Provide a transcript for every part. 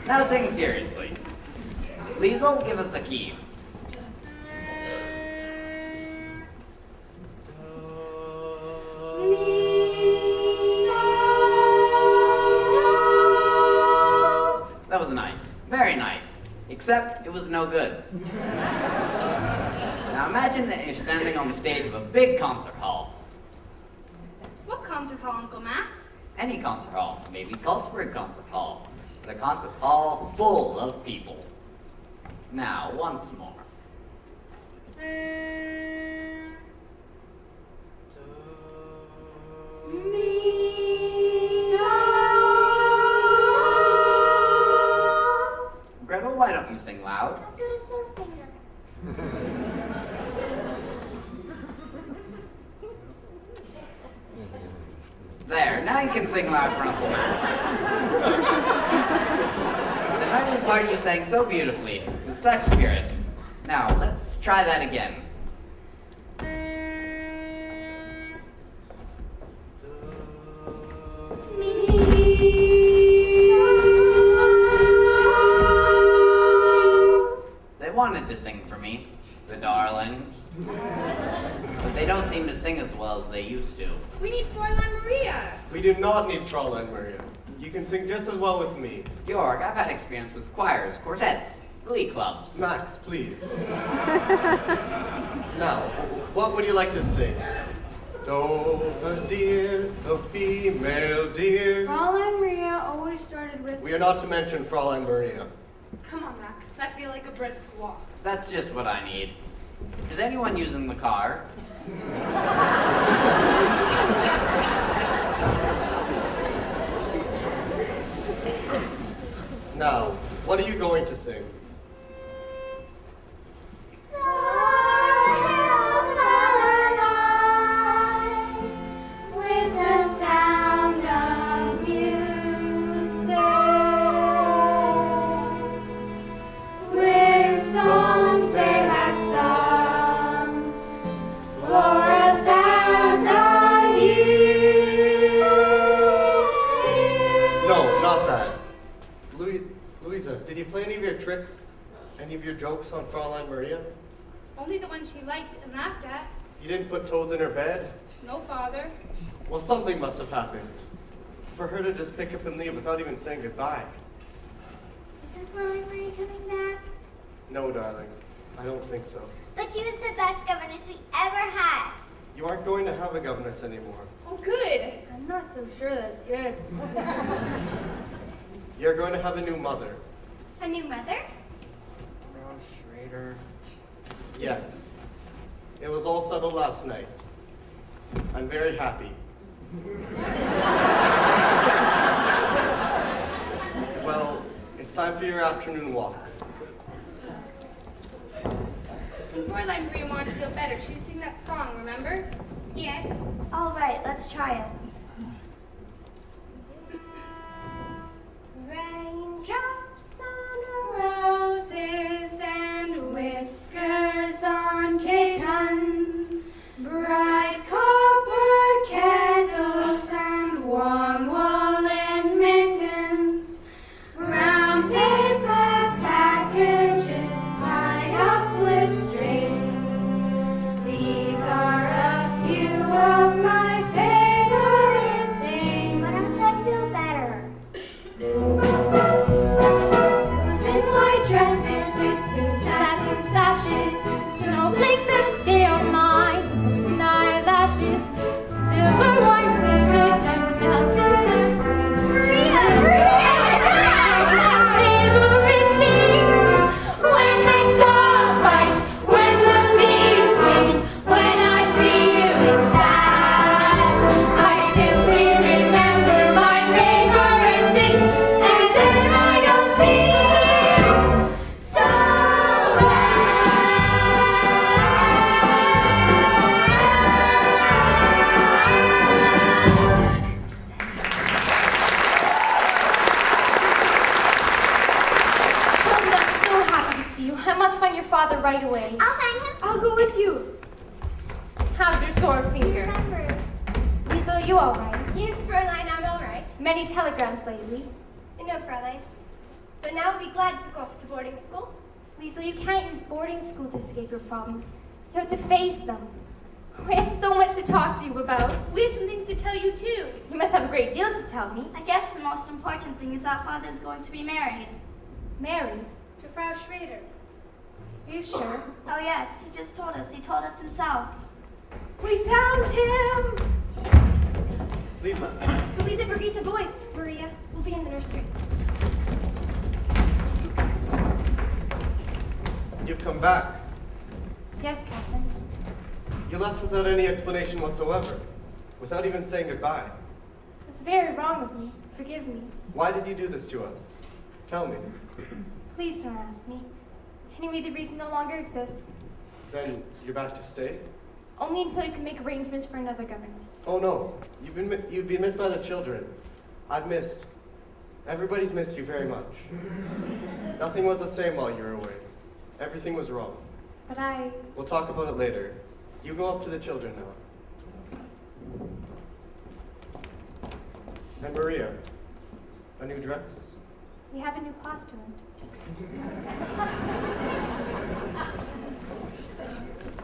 Now sing seriously. Liesel, give us a key. That was nice. Very nice. Except it was no good. Now imagine that you're standing on the stage of a big concert hall. What concert hall, Uncle Max? Any concert hall. Maybe Cultsburg Concert Hall. But a concert hall full of people. Now, once more. Gretel, why don't you sing loud? I'll do the surf finger. There, now you can sing loud for Uncle Max. The night of the party you sang so beautifully, with such spirit. Now, let's try that again. They wanted to sing for me, the darlings. But they don't seem to sing as well as they used to. We need Fräulein Maria. We do not need Fräulein Maria. You can sing just as well with me. Georg, I've had experience with choirs, quartets, glee clubs. Max, please. Now, what would you like to sing? Dova dear, the female deer. Fräulein Maria always started with... We are not to mention Fräulein Maria. Come on, Max. I feel like a brisk walk. That's just what I need. Is anyone using the car? Now, what are you going to sing? With the sound of music, with songs they have sung for 1,000 years. No, not that. Louisa, did you play any of your tricks? Any of your jokes on Fräulein Maria? Only the one she liked and laughed at. You didn't put toads in her bed? No, Father. Well, something must have happened. For her to just pick up and leave without even saying goodbye. Isn't Fräulein Maria coming back? No, darling. I don't think so. But she was the best governess we ever had. You aren't going to have a governess anymore. Oh, good. I'm not so sure that's good. You're going to have a new mother. A new mother? Rose Schrader. Yes. It was all settled last night. I'm very happy. Well, it's time for your afternoon walk. When Fräulein Maria wanted to feel better, she'd sing that song, remember? Yes. All right, let's try it. Raindrops on roses and whiskers on kittens, bright copper kettles and warm woolen mittens, brown paper packages tied up with strings. These are a few of my favorite things. Why don't I feel better? In white dresses with blue satin sashes, snowflakes that stay on my nose and eyelashes, silver white roses that melt into springs. My favorite things, when the dog bites, when the bee stings, when I'm feeling sad, I simply remember my favorite things, and then I don't feel so I'm so happy to see you. I must find your father right away. I'll find him. I'll go with you. How's your sore finger? Remember. Lisa, are you all right? Yes, Fräulein, I'm all right. Many telegrams lately. No, Fräulein. But now would be glad to go off to boarding school. Liesl, you can't use boarding school to escape your problems. You have to face them. We have so much to talk to you about. We have some things to tell you too. You must have a great deal to tell me. I guess the most important thing is that Father's going to be married. Mary, To Frau Schrader. are you sure? Oh yes, he just told us. He told us himself. We found him! Lisa, Louisa, Brigitte, boys. Maria, we'll be in the nursery. you've come back. Yes, Captain. You left without any explanation whatsoever, without even saying goodbye. It was very wrong of me. Forgive me. Why did you do this to us? Tell me. Please don't ask me. Anyway, the reason no longer exists. Then you're back to stay? Only until you can make arrangements for another governess. Oh no, you've been missed by the children. I've missed. Everybody's missed you very much. Nothing was the same while you were away. Everything was wrong. But We'll talk about it later. You go up to the children now. And Maria, a new dress? we have a new postulant.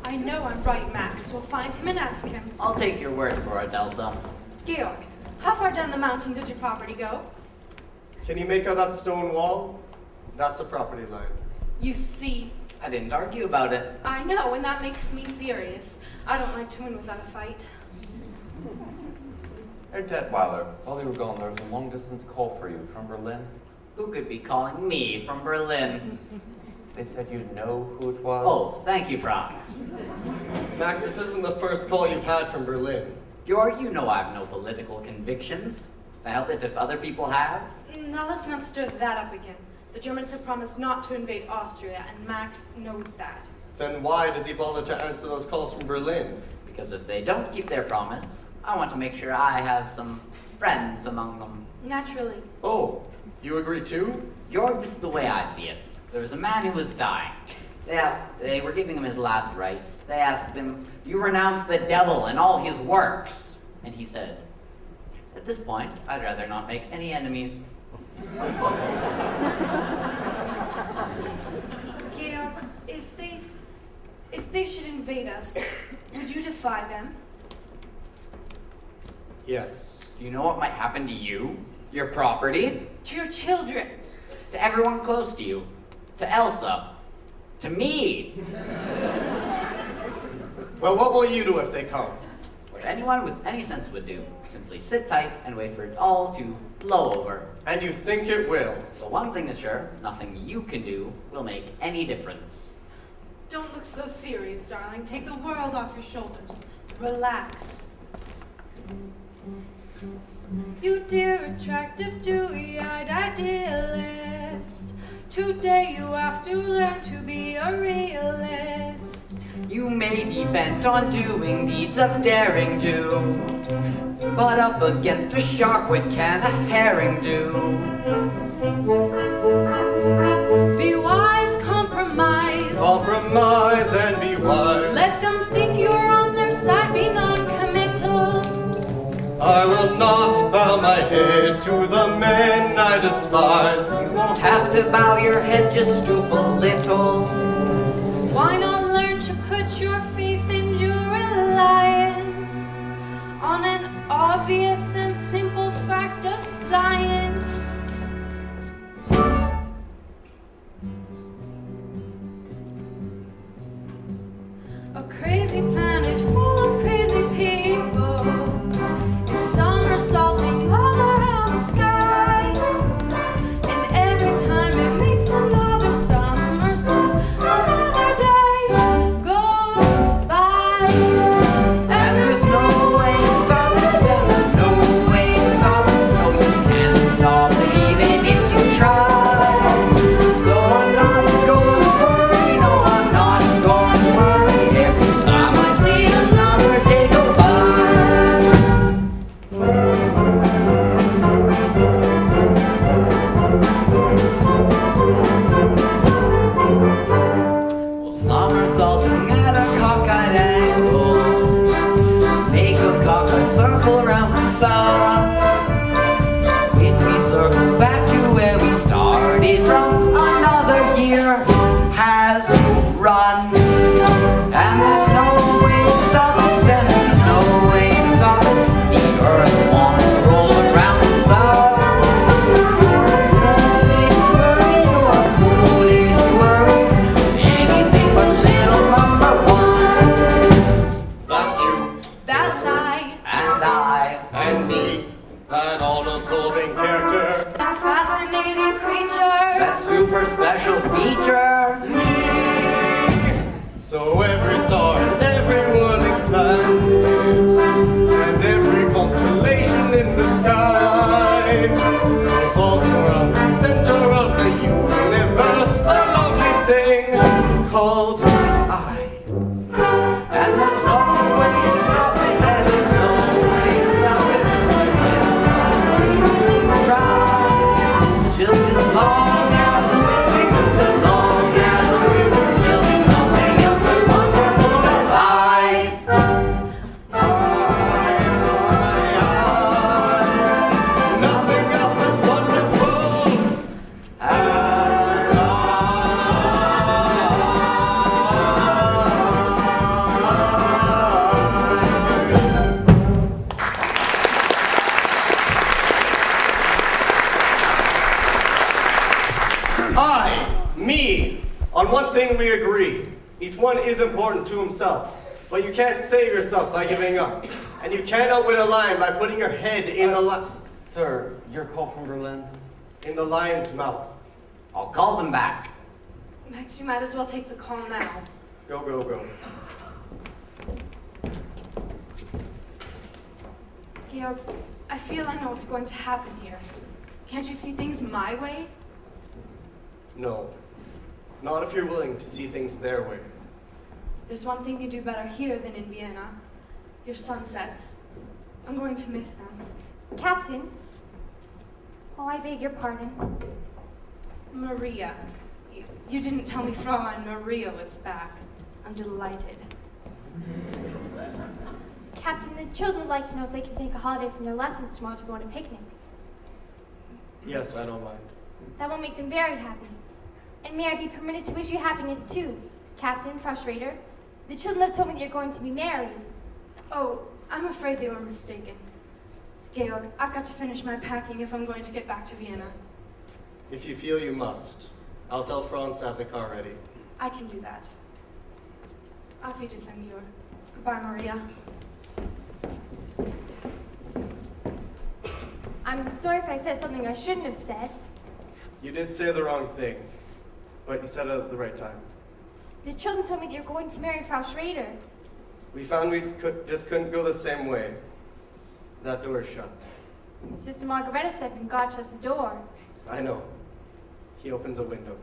I know I'm right, Max. We'll find him and ask him. I'll take your word for it, Elsa. Georg, how far down the mountain does your property go? Can you make out that stone wall? That's the property line. You see, I didn't argue about it. I know, and that makes me furious. I don't like to win without a fight. Herr Detweiler, while you were gone, there was a long-distance call for you from Berlin. Who could be calling me from Berlin? They said you'd know who it was. Oh, thank you, Franz. Max, this isn't the first call you've had from Berlin. Georg, you know I have no political convictions. I help it if other people have. Now let's not stir that up again. The Germans have promised not to invade Austria, and Max knows that. Then why does he bother to answer those calls from Berlin? Because if they don't keep their promise, I want to make sure I have some friends among them. Naturally. Oh, you agree too? Georg, this is the way I see it. There was a man who was dying. They were giving him his last rites. They asked him, "You renounce the devil and all his works?" And he said, "At this point, I'd rather not make any enemies." Georg, if they should invade us, would you defy them? Yes. Do you know what might happen to you? Your property? To your children? To everyone close to you? To Elsa? To me? Well, what will you do if they come? What anyone with any sense would do. Simply sit tight and wait for it all to blow over. And you think it will? But one thing is sure, nothing you can do will make any difference. Don't look so serious, darling. Take the world off your shoulders. Relax. You dear, attractive, dewy-eyed idealist. Today you have to learn to be a realist. You may be bent on doing deeds of daring do, but up against a shark, what can a herring do? Be wise, compromise. Compromise and be wise. Let them think you're on their side, be non-committal. I will not bow my head to the men I despise. You won't have to bow your head, just stoop a little. Why not learn to put your faith and your reliance on an obvious and simple fact of science? A crazy planet full of crazy people is somersaulting all around the sky, and every time it makes another somersault, another day goes by, And there's no way to stop it, and there's no way to stop it. No, you can't stop special feature. So every star and every whirling planet and every constellation in the sky revolves around the center of the universe, a lovely thing called I. And there's no way to stop it, and there's no way to stop it. Try. Just as long as we're living, just as long as we're living, nothing else is wonderful as I. Nothing else is wonderful As me. On one thing we agree. Each one is important to himself. But you can't save yourself by giving up. And you can't outwit a lion by putting your head in Sir, your call from Berlin? in the lion's mouth. I'll call them back. Max, you might as well take the call now. Go, go, go. Georg, I feel I know what's going to happen here. Can't you see things my way? No. Not if you're willing to see things their way. There's one thing you do better here than in Vienna. Your sunsets. I'm going to miss them. Captain? Oh, I beg your pardon. Maria. You didn't tell me Fräulein Maria was back. I'm delighted. Captain, the children would like to know if they can take a holiday from their lessons tomorrow to go on a picnic. Yes, I don't mind. That will make them very happy. And may I be permitted to wish you happiness too, Captain, Frau Schrader? The children have told me that you're going to be married. Oh, I'm afraid they were mistaken. Georg, I've got to finish my packing if I'm going to get back to Vienna. If you feel you must, I'll tell Franz to have the car ready. I can do that. Auf Wiedersehen, Georg. Goodbye, Maria. I'm sorry if I said something I shouldn't have said. You did say the wrong thing, but you said it at the right time. The children told me that you're going to marry Frau Schrader. We found we just couldn't go the same way. That door is shut. Sister Margareta said when God shuts the door. I know. He opens a window.